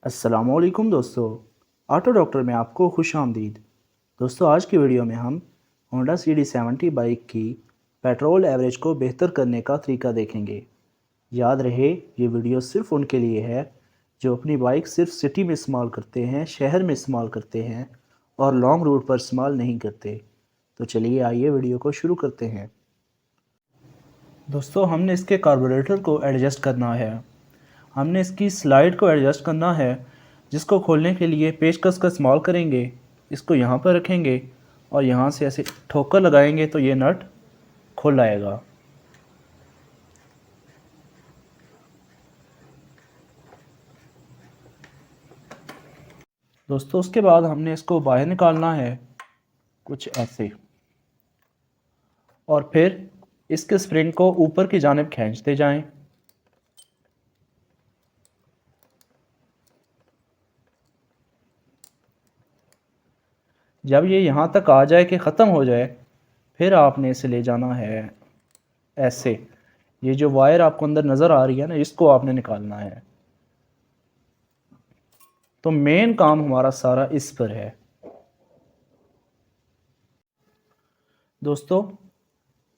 अस्सलामुअलैकुम दोस्तों। Auto doctor में आपको खुश आमदीद। दोस्तों, आज की वीडियो में हम होंडा CD70 बाइक की पेट्रोल एवरेज को बेहतर करने का तरीका देखेंगे। याद रहे, ये वीडियो सिर्फ उनके लिए है जो अपनी बाइक सिर्फ सिटी में इस्तेमाल करते हैं, शहर में इस्तेमाल करते हैं और लॉन्ग रूट पर इस्तेमाल नहीं करते। तो चलिए आइए वीडियो को शुरू करते हैं। दोस्तों, हमने इसके कार्बोरेटर को एडजस्ट करना है। हमने इसकी स्लाइड को एडजस्ट करना है, जिसको खोलने के लिए पेचकस का इस्तेमाल करेंगे। इसको यहाँ पर रखेंगे और यहाँ से ऐसे ठोकर लगाएंगे तो ये नट खुल आएगा। दोस्तों, उसके बाद हमने इसको बाहर निकालना है कुछ ऐसे, और फिर इसके स्प्रिंग को ऊपर की जानिब खींचते जाएं। जब ये यहाँ तक आ जाए कि ख़त्म हो जाए, फिर आपने इसे ले जाना है ऐसे। ये जो वायर आपको अंदर नज़र आ रही है ना, इसको आपने निकालना है। तो मेन काम हमारा सारा इस पर है। दोस्तों,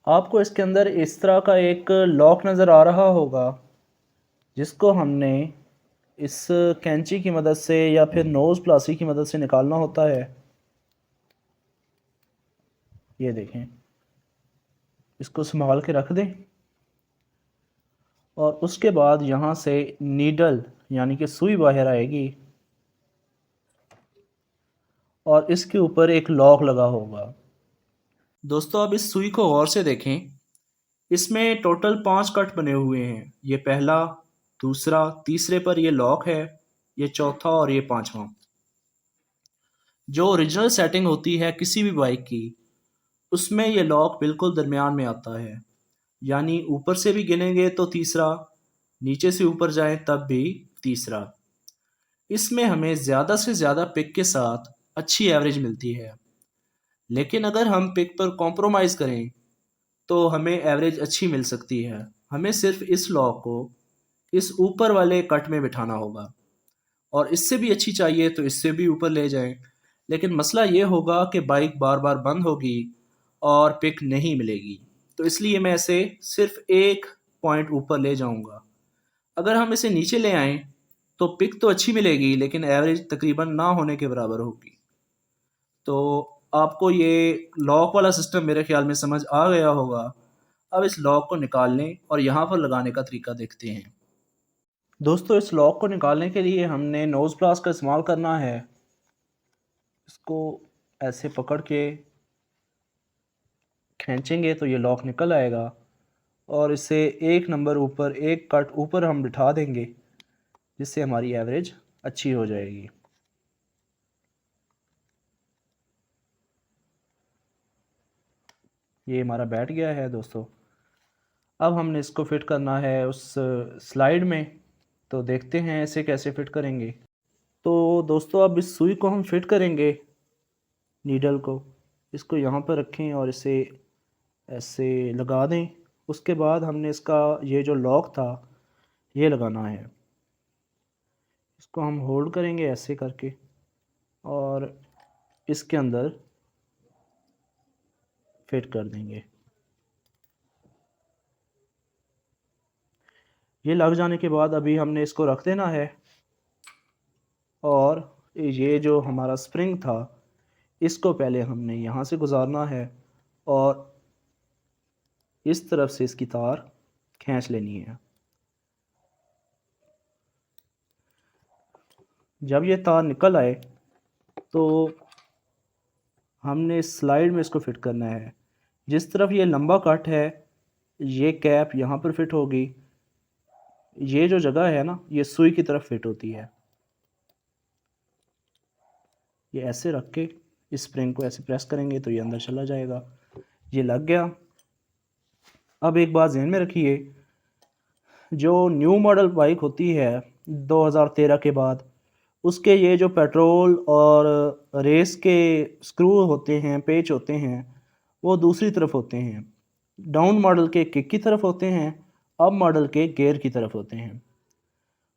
आपको इसके अंदर इस तरह का एक लॉक नज़र आ रहा होगा, जिसको हमने इस कैंची की मदद से या फिर नोज़ प्लासी की मदद से निकालना होता है। ये देखें, इसको संभाल के रख दें और उसके बाद यहाँ से नीडल यानी कि सुई बाहर आएगी और इसके ऊपर एक लॉक लगा होगा। दोस्तों, अब इस सुई को गौर से देखें। इसमें टोटल 5 कट बने हुए हैं। ये पहला, दूसरा, तीसरे पर ये लॉक है, ये चौथा और ये पांचवा। जो ओरिजिनल सेटिंग होती है किसी भी बाइक की, उसमें ये लॉक बिल्कुल दरमियान में आता है। यानी ऊपर से भी गिनेंगे तो तीसरा, नीचे से ऊपर जाएं तब भी तीसरा। इसमें हमें ज़्यादा से ज़्यादा पिक के साथ अच्छी एवरेज मिलती है। लेकिन अगर हम पिक पर कॉम्प्रोमाइज़ करें तो हमें एवरेज अच्छी मिल सकती है। हमें सिर्फ इस लॉक को इस ऊपर वाले कट में बिठाना होगा, और इससे भी अच्छी चाहिए तो इससे भी ऊपर ले जाएं। लेकिन मसला ये होगा कि बाइक बार बार बंद होगी और पिक नहीं मिलेगी। तो इसलिए मैं इसे सिर्फ एक पॉइंट ऊपर ले जाऊंगा। अगर हम इसे नीचे ले आएं तो पिक तो अच्छी मिलेगी, लेकिन एवरेज तकरीबन ना होने के बराबर होगी। तो आपको ये लॉक वाला सिस्टम मेरे ख्याल में समझ आ गया होगा। अब इस लॉक को निकालने और यहाँ पर लगाने का तरीका देखते हैं। दोस्तों, इस लॉक को निकालने के लिए हमने नोज़ प्लास का इस्तेमाल करना है। इसको ऐसे पकड़ के खींचेंगे तो ये लॉक निकल आएगा और इसे एक नंबर ऊपर, एक कट ऊपर हम बिठा देंगे, जिससे हमारी एवरेज अच्छी हो जाएगी। ये हमारा बैठ गया है दोस्तों। अब हमने इसको फिट करना है उस स्लाइड में। तो देखते हैं इसे कैसे फिट करेंगे। तो दोस्तों, अब इस सुई को हम फिट करेंगे, नीडल को। इसको यहाँ पर रखें और इसे ऐसे लगा दें। उसके बाद हमने इसका ये जो लॉक था, ये लगाना है। इसको हम होल्ड करेंगे ऐसे करके और इसके अंदर फिट कर देंगे। ये लग जाने के बाद अभी हमने इसको रख देना है, और ये जो हमारा स्प्रिंग था, इसको पहले हमने यहाँ से गुजारना है और इस तरफ से इसकी तार खींच लेनी है। जब ये तार निकल आए तो हमने इस स्लाइड में इसको फिट करना है। जिस तरफ ये लंबा कट है, ये कैप यहाँ पर फिट होगी। ये जो जगह है ना, ये सुई की तरफ फिट होती है। ये ऐसे रख के इस स्प्रिंग को ऐसे प्रेस करेंगे तो ये अंदर चला जाएगा। ये लग गया। अब एक बात ध्यान में रखिए, जो न्यू मॉडल बाइक होती है 2013 के बाद, उसके ये जो पेट्रोल और रेस के स्क्रू होते हैं, पेच होते हैं, वो दूसरी तरफ होते हैं। डाउन मॉडल के किक की तरफ होते हैं, अप मॉडल के गेयर की तरफ होते हैं।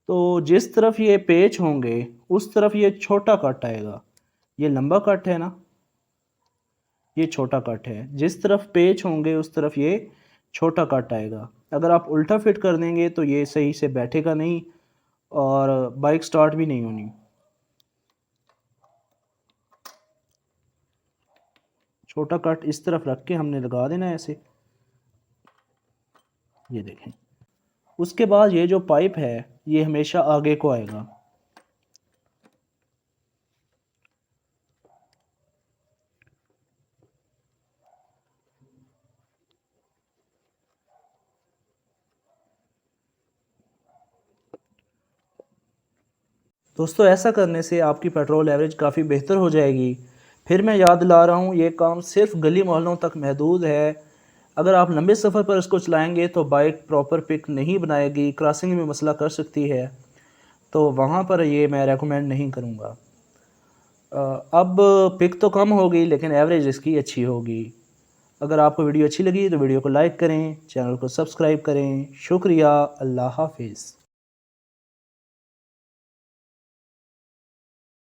तो जिस तरफ ये पेच होंगे उस तरफ ये छोटा कट आएगा। ये लंबा कट है ना, ये छोटा कट है। जिस तरफ पेच होंगे उस तरफ ये छोटा कट आएगा। अगर आप उल्टा फिट कर देंगे तो ये सही से बैठेगा नहीं और बाइक स्टार्ट भी नहीं होनी। छोटा कट इस तरफ रख के हमने लगा देना है ऐसे, ये देखें। उसके बाद ये जो पाइप है ये हमेशा आगे को आएगा। दोस्तों ऐसा करने से आपकी पेट्रोल एवरेज काफ़ी बेहतर हो जाएगी। फिर मैं याद दिला रहा हूँ, ये काम सिर्फ गली मोहल्लों तक महदूद है। अगर आप लंबे सफ़र पर इसको चलाएंगे तो बाइक प्रॉपर पिक नहीं बनाएगी, क्रॉसिंग में मसला कर सकती है, तो वहाँ पर ये मैं रेकमेंड नहीं करूँगा। अब पिक तो कम होगी लेकिन एवरेज इसकी अच्छी होगी। अगर आपको वीडियो अच्छी लगी तो वीडियो को लाइक करें, चैनल को सब्सक्राइब करें। शुक्रिया, अल्लाह हाफिज़।